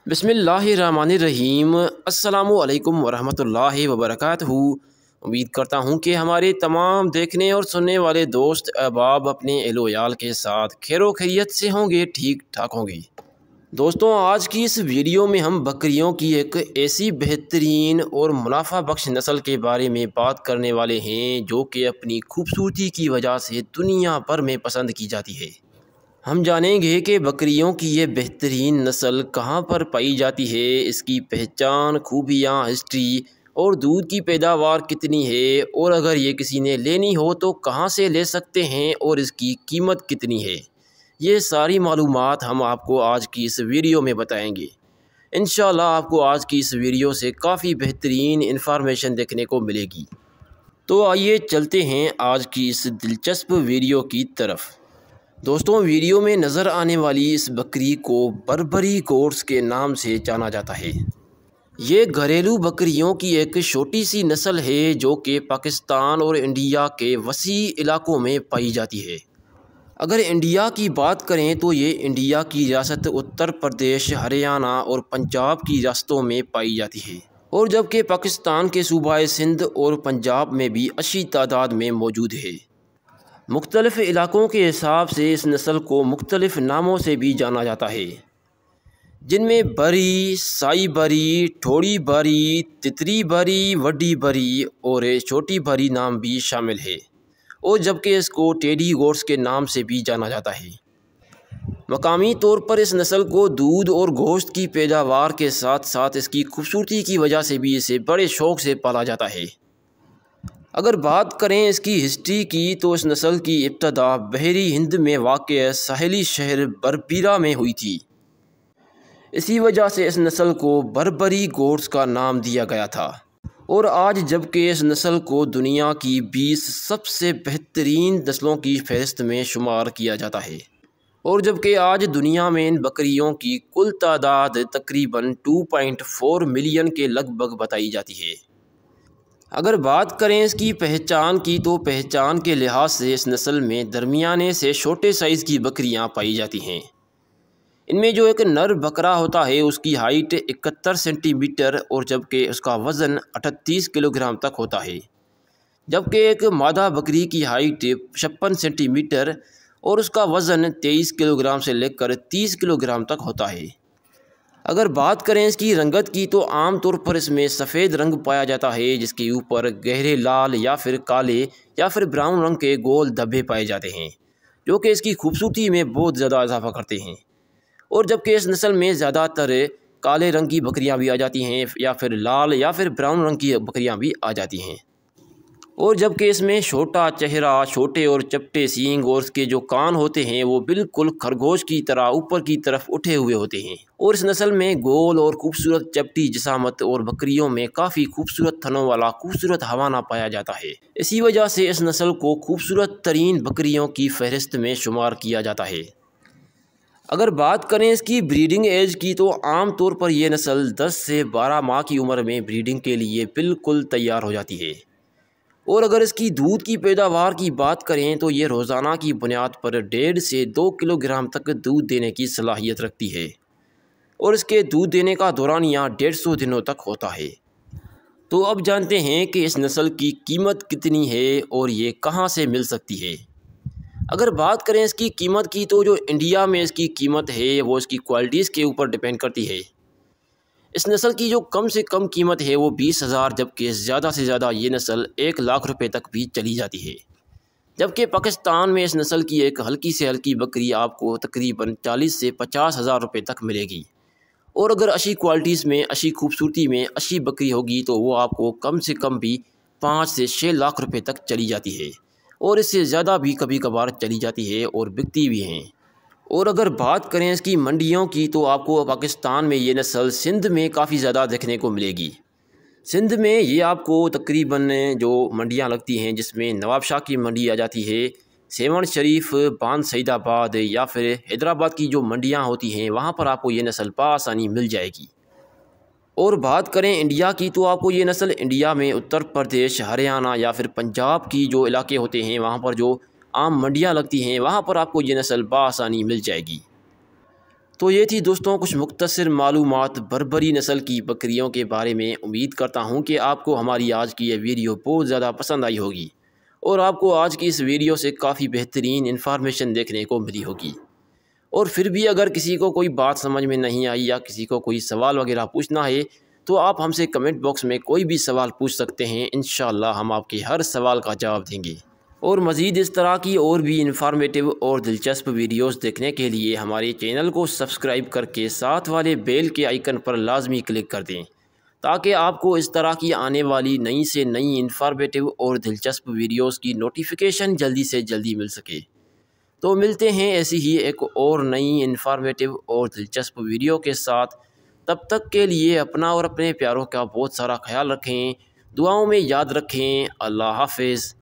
बिस्मिल्लाहिर्रहमानिर्रहीम। अस्सलामुअलैकुम वरहमतुल्लाहि वबरकातुहू। उम्मीद करता हूँ कि हमारे तमाम देखने और सुनने वाले दोस्त अहबाब अपने अहलो याल के साथ खैरो खैरियत से होंगे, ठीक ठाक होंगे। दोस्तों, आज की इस वीडियो में हम बकरियों की एक ऐसी बेहतरीन और मुनाफा बख्श नस्ल के बारे में बात करने वाले हैं जो कि अपनी खूबसूरती की वजह से दुनिया भर में पसंद की जाती है। हम जानेंगे कि बकरियों की ये बेहतरीन नस्ल कहाँ पर पाई जाती है, इसकी पहचान, खूबियाँ, हिस्ट्री और दूध की पैदावार कितनी है, और अगर ये किसी ने लेनी हो तो कहाँ से ले सकते हैं और इसकी कीमत कितनी है। ये सारी मालूमात हम आपको आज की इस वीडियो में बताएंगे। इंशाअल्लाह आपको आज की इस वीडियो से काफ़ी बेहतरीन इन्फॉर्मेशन देखने को मिलेगी। तो आइए चलते हैं आज की इस दिलचस्प वीडियो की तरफ। दोस्तों, वीडियो में नज़र आने वाली इस बकरी को बर्बरी गोट्स के नाम से जाना जाता है। ये घरेलू बकरियों की एक छोटी सी नस्ल है जो कि पाकिस्तान और इंडिया के वसी इलाकों में पाई जाती है। अगर इंडिया की बात करें तो ये इंडिया की रियासत उत्तर प्रदेश, हरियाणा और पंजाब की रियासतों में पाई जाती है, और जबकि पाकिस्तान के सूबाए सिंध और पंजाब में भी अच्छी तादाद में मौजूद है। मुख्तलिफ़ इलाकों के हिसाब से इस नस्ल को मुख्तलिफ़ नामों से भी जाना जाता है, जिनमें बरी, साई बरी, ठोड़ी बरी, तितरी बरी, वड्डी बरी और छोटी बरी नाम भी शामिल है, और जबकि इसको टेडी गोट्स के नाम से भी जाना जाता है। मकामी तौर पर इस नस्ल को दूध और गोश्त की पैदावार के साथ साथ इसकी खूबसूरती की वजह से भी इसे बड़े शौक़ से पाला जाता है। अगर बात करें इसकी हिस्ट्री की तो इस नस्ल की इब्तदा बहरी हिंद में वाक़ साहिली शहर बरबीरा में हुई थी। इसी वजह से इस नस्ल को बर्बरी गोट्स का नाम दिया गया था, और आज जबकि इस नस्ल को दुनिया की 20 सबसे बेहतरीन नस्लों की फहरिस्त में शुमार किया जाता है, और जबकि आज दुनिया में इन बकरियों की कुल तादाद तकरीबन 2.4 मिलियन के लगभग बताई जाती है। अगर बात करें इसकी पहचान की तो पहचान के लिहाज से इस नस्ल में दरमियाने से छोटे साइज़ की बकरियां पाई जाती हैं। इनमें जो एक नर बकरा होता है उसकी हाइट 71 सेंटीमीटर और जबकि उसका वज़न 38 किलोग्राम तक होता है, जबकि एक मादा बकरी की हाइट 56 सेंटीमीटर और उसका वज़न 23 किलोग्राम से लेकर 30 किलोग्राम तक होता है। अगर बात करें इसकी रंगत की तो आम तौर पर इसमें सफ़ेद रंग पाया जाता है, जिसके ऊपर गहरे लाल या फिर काले या फिर ब्राउन रंग के गोल धब्बे पाए जाते हैं, जो कि इसकी खूबसूरती में बहुत ज़्यादा इजाफा करते हैं। और जबकि इस नस्ल में ज़्यादातर काले रंग की बकरियां भी आ जाती हैं या फिर लाल या फिर ब्राउन रंग की बकरियां भी आ जाती हैं, और जबकि इसमें छोटा चेहरा, छोटे और चपटे सींग और इसके जो कान होते हैं वो बिल्कुल खरगोश की तरह ऊपर की तरफ उठे हुए होते हैं, और इस नस्ल में गोल और खूबसूरत चपटी जिसामत और बकरियों में काफ़ी खूबसूरत थनों वाला खूबसूरत हवाना पाया जाता है। इसी वजह से इस नस्ल को खूबसूरत तरीन बकरियों की फहरिस्त में शुमार किया जाता है। अगर बात करें इसकी ब्रीडिंग एज की तो आम तौर पर यह नस्ल 10 से 12 माह की उम्र में ब्रीडिंग के लिए बिल्कुल तैयार हो जाती है। और अगर इसकी दूध की पैदावार की बात करें तो ये रोज़ाना की बुनियाद पर 1.5 से 2 किलोग्राम तक दूध देने की सलाहियत रखती है, और इसके दूध देने का दौरानिया 150 दिनों तक होता है। तो अब जानते हैं कि इस नस्ल की कीमत कितनी है और ये कहाँ से मिल सकती है। अगर बात करें इसकी कीमत की तो जो इंडिया में इसकी कीमत है वो इसकी क्वालिटीज़ के ऊपर डिपेंड करती है। इस नस्ल की जो कम से कम कीमत है वो 20,000, जबकि ज़्यादा से ज़्यादा ये नस्ल 1 लाख रुपए तक भी चली जाती है। जबकि पाकिस्तान में इस नस्ल की एक हल्की से हल्की बकरी आपको तकरीबन 40 से 50,000 रुपये तक मिलेगी, और अगर अच्छी क्वालिटीज़ में, अच्छी खूबसूरती में अच्छी बकरी होगी तो वो आपको कम से कम भी 5 से 6 लाख रुपये तक चली जाती है, और इससे ज़्यादा भी कभी कभार चली जाती है और बिकती भी हैं। और अगर बात करें इसकी मंडियों की तो आपको पाकिस्तान में ये नस्ल सिंध में काफ़ी ज़्यादा देखने को मिलेगी। सिंध में ये आपको तकरीबन जो मंडियां लगती हैं जिसमें नवाब शाह की मंडी आ जाती है, सेवन शरीफ, बांद सईदाबाद या फिर हैदराबाद की जो मंडियां होती हैं वहाँ पर आपको ये नस्ल बआसानी मिल जाएगी। और बात करें इंडिया की तो आपको ये नस्ल इंडिया में उत्तर प्रदेश, हरियाणा या फिर पंजाब की जो इलाके होते हैं वहाँ पर जो आम मंडियां लगती हैं वहाँ पर आपको ये नस्ल बआसानी मिल जाएगी। تو یہ تھی دوستوں کچھ مختصر معلومات بربری نسل کی بکریوں کے بارے میں۔ امید کرتا ہوں کہ آپ کو ہماری آج کی یہ ویڈیو بہت زیادہ پسند آئی ہوگی اور آپ کو آج کی اس ویڈیو سے کافی بہترین انفارمیشن دیکھنے کو ملی ہوگی۔ اور پھر بھی اگر کسی کو کوئی بات سمجھ میں نہیں آئی یا کسی کو کوئی سوال وغیرہ پوچھنا ہے تو آپ ہم سے کمنٹ باکس میں کوئی بھی سوال پوچھ سکتے ہیں، انشاءاللہ ہم آپ کے ہر سوال کا جواب دیں گے۔ اور مزید اس طرح کی اور بھی انفارمیٹیو اور دلچسپ ویڈیوز دیکھنے کے لیے ہمارے چینل کو سبسکرائب کر کے ساتھ والے بیل کے آئیکن پر لازمی کلک کر دیں تاکہ آپ کو اس طرح کی آنے والی نئی سے نئی انفارمیٹیو اور دلچسپ ویڈیوز کی نوٹیفیکیشن جلدی سے جلدی مل سکے۔ تو ملتے ہیں ایسی ہی ایک اور نئی انفارمیٹیو اور دلچسپ ویڈیو کے ساتھ۔ تب تک کے لیے اپنا اور اپنے پیاروں کا بہت سارا خیال رکھیں، دعاؤں میں یاد رکھیں۔ اللہ حافظ۔